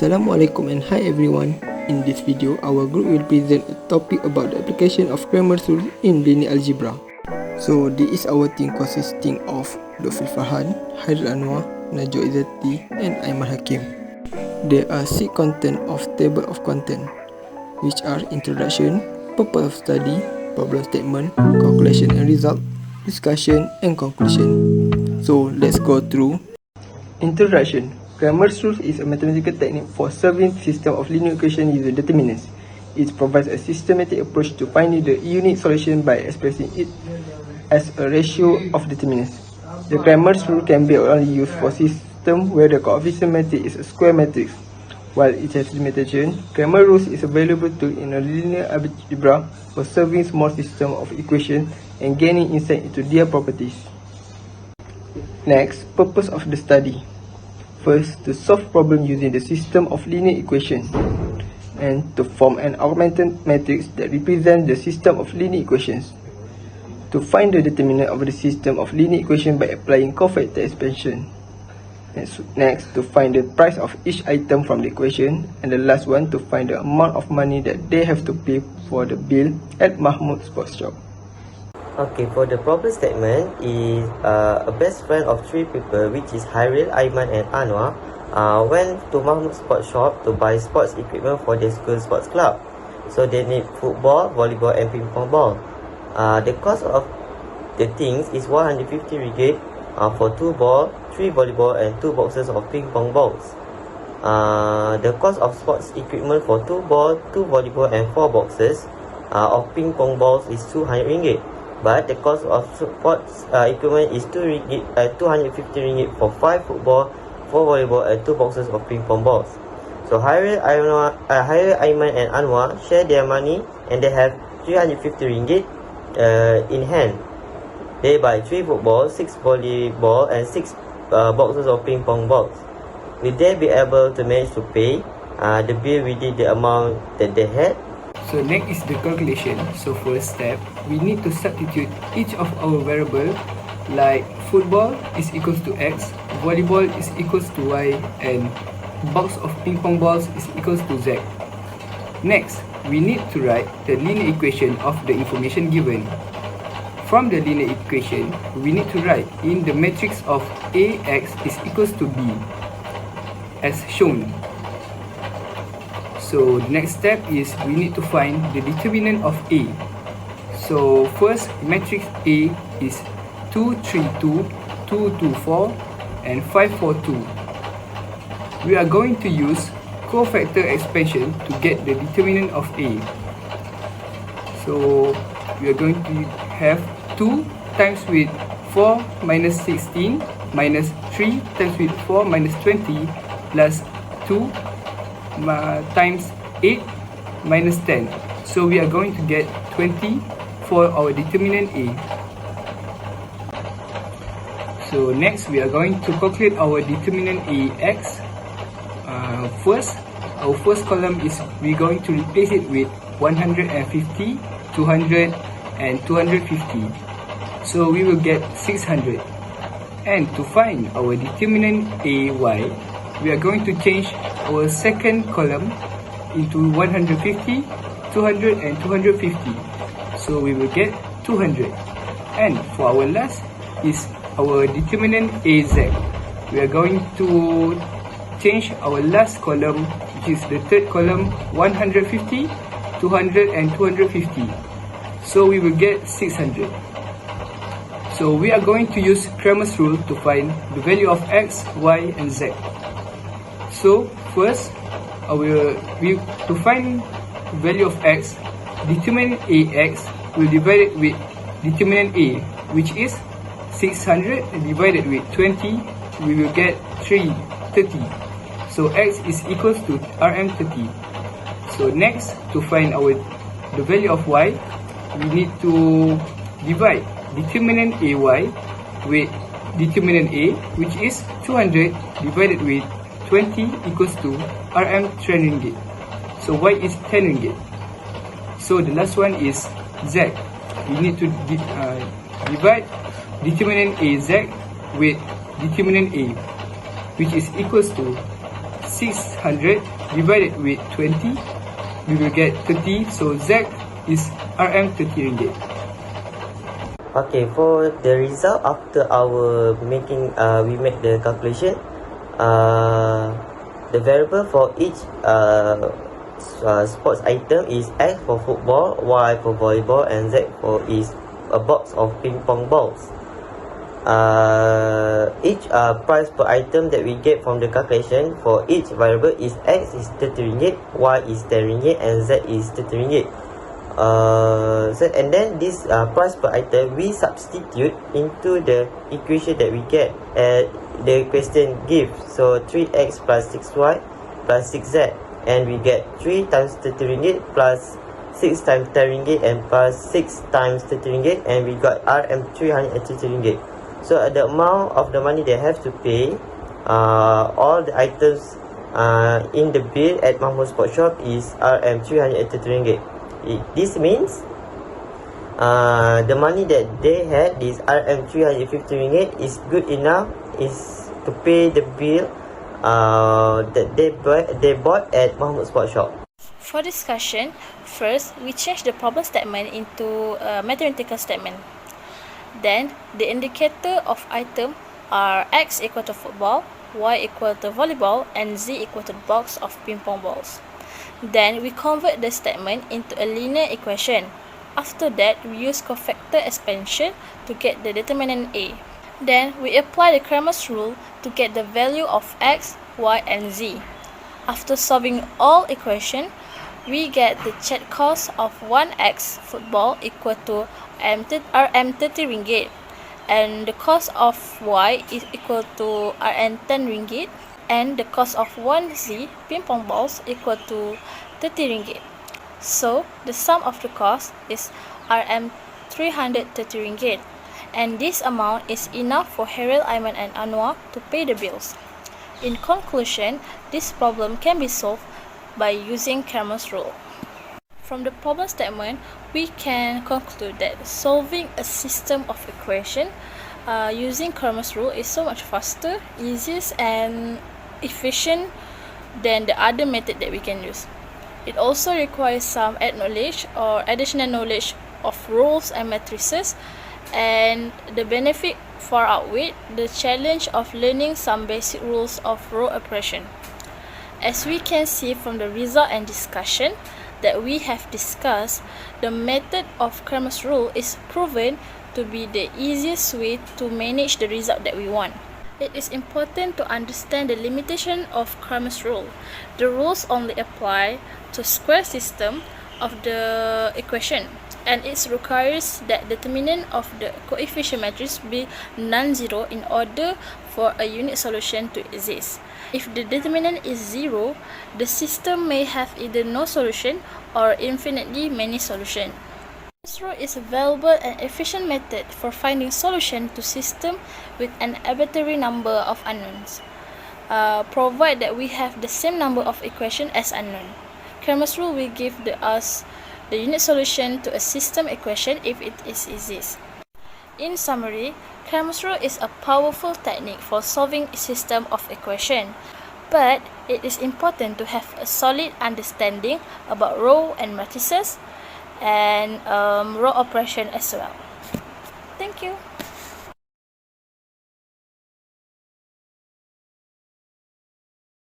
Assalamualaikum and hi everyone. In this video, our group will present a topic about the application of Cramer'S rule in linear algebra. So this is our team consisting of LUTFI FARHAN, Hairiel Anuar, NAJWA IZZATY and AIMAN HAKIM. There are 6 content of table of content, which are introduction, purpose of study, problem statement, calculation and result, discussion and conclusion. So let's go through. Introduction. Cramer'S rule is a mathematical technique for solving system of linear equation using determinants. It provides a systematic approach to finding the unique solution by expressing it as a ratio of determinants. The Cramer'S rule can be only used for systems where the coefficient matrix is a square matrix. While it has limitation, Cramer'S rule is a valuable tool in a linear algebra for solving small systems of equations and gaining insight into their properties. Next, purpose of the study. First, to solve problems using the system of linear equations, and to form an augmented matrix that represents the system of linear equations. To find the determinant of the system of linear equations by applying cofactor expansion. Next, to find the price of each item from the equation, and the last one, to find the amount of money that they have to pay for the bill at Mahmoud's sports shop. Okay, for the problem statement is a best friend of 3 people, which is Hairiel, AIMAN and Anuar, went to Mahmoud's sports shop to buy sports equipment for their school sports club. So they need football, volleyball and ping pong ball. The cost of the things is 150 ringgit for 2 balls, 3 volleyball and 2 boxes of ping pong balls. The cost of sports equipment for 2 balls, 2 volleyball and 4 boxes of ping pong balls is 200 ringgit. But the cost of sports equipment is 250 ringgit for 5 football, 4 volleyball and 2 boxes of ping pong balls. So Hairiel, AIMAN and Anuar share their money and they have 350 ringgit in hand. They buy 3 football, 6 volleyball and 6 boxes of ping pong balls. Will they be able to manage to pay the bill within the amount that they had? So next is the calculation. So first step, we need to substitute each of our variable, like football is equals to x, volleyball is equals to y, and box of ping pong balls is equals to z. Next, we need to write the linear equation of the information given. From the linear equation, we need to write in the matrix of Ax is equals to b, as shown. So the next step is we need to find the determinant of A. So first, matrix A is 2, 3, 2, 2, 2, 4 and 5, 4, 2. We are going to use cofactor expansion to get the determinant of A. So we are going to have 2 times with 4 minus 16 minus 3 times with 4 minus 20 plus 2 times 8 minus 10. So we are going to get 20 for our determinant A. So next we are going to calculate our determinant Ax. Our first column is we're going to replace it with 150, 200 and 250. So we will get 600. And to find our determinant Ay, we are going to change our second column into 150, 200 and 250. So we will get 200. And for our last is our determinant Az. We are going to change our last column, which is the third column, 150, 200 and 250. So we will get 600. So we are going to use Cramer'S rule to find the value of x, y and z. So first, to find the value of x, determinant Ax will divide it with determinant A, which is 600 divided with 20, we will get 330. So x is equals to RM30. So next, to find the value of y, we need to divide determinant Ay with determinant A, which is 200 divided with 20 equals to RM 10 ringgit. So y is 10 ringgit. So the last one is z. We need to divide determinant Az with determinant A, which is equals to 600 divided with 20, we will get 30. So Z is RM 30 ringgit. Okay, for the result after our making, we make the calculation. The variable for each sports item is X for football, Y for volleyball, and Z for is a box of ping pong balls. Each price per item that we get from the calculation for each variable is X is 30 ringgit, Y is 10 ringgit, and Z is 30 ringgit. And then this price per item we substitute into the equation that we get at the question gives. So 3x plus 6y plus 6z, and we get 3 times 30 ringgit plus 6 times 10 ringgit and plus 6 times 30 ringgit, and we got RM 330 ringgit. So the amount of the money they have to pay, all the items in the bill at Mahmud Sports Shop is RM 330 ringgit. This means the money that they had, this RM 350 ringgit, is good enough is to pay the bill that they bought at Mahmud Sports Shop. For discussion, first we change the problem statement into a mathematical statement. Then the indicator of item are X equal to football, Y equal to volleyball, and Z equal to the box of ping pong balls. Then we convert the statement into a linear equation. After that, we use cofactor expansion to get the determinant A. Then we apply the Cramer'S rule to get the value of X, Y, and Z. After solving all equations, we get the chat cost of 1x football equal to RM 30 ringgit, and the cost of Y is equal to RM 10 ringgit, and the cost of 1Z ping pong balls equal to 30 ringgit. So the sum of the cost is RM 330 ringgit, and this amount is enough for Hairiel, Aiman, and Anuar to pay the bills. In conclusion, this problem can be solved by using Cramer'S rule. From the problem statement, we can conclude that solving a system of equation using Cramer'S rule is so much faster, easier, and efficient than the other method that we can use. It also requires some knowledge or additional knowledge of rules and matrices, and the benefit far outweigh the challenge of learning some basic rules of row operation. As we can see from the result and discussion that we have discussed, the method of Cramer'S rule is proven to be the easiest way to manage the result that we want. It is important to understand the limitation of Cramer'S rule. The rules only apply to square system of the equation, and it requires that determinant of the coefficient matrix be non-zero in order for a unique solution to exist. If the determinant is zero, the system may have either no solution or infinitely many solutions. This rule is a valuable and efficient method for finding solution to system with an arbitrary number of unknowns, provided that we have the same number of equations as unknown. Cramer'S rule will give us the unique solution to a system equation if it exists. In summary, Cramer'S rule is a powerful technique for solving a system of equation, but it is important to have a solid understanding about row and matrices and row operation as well. Thank you.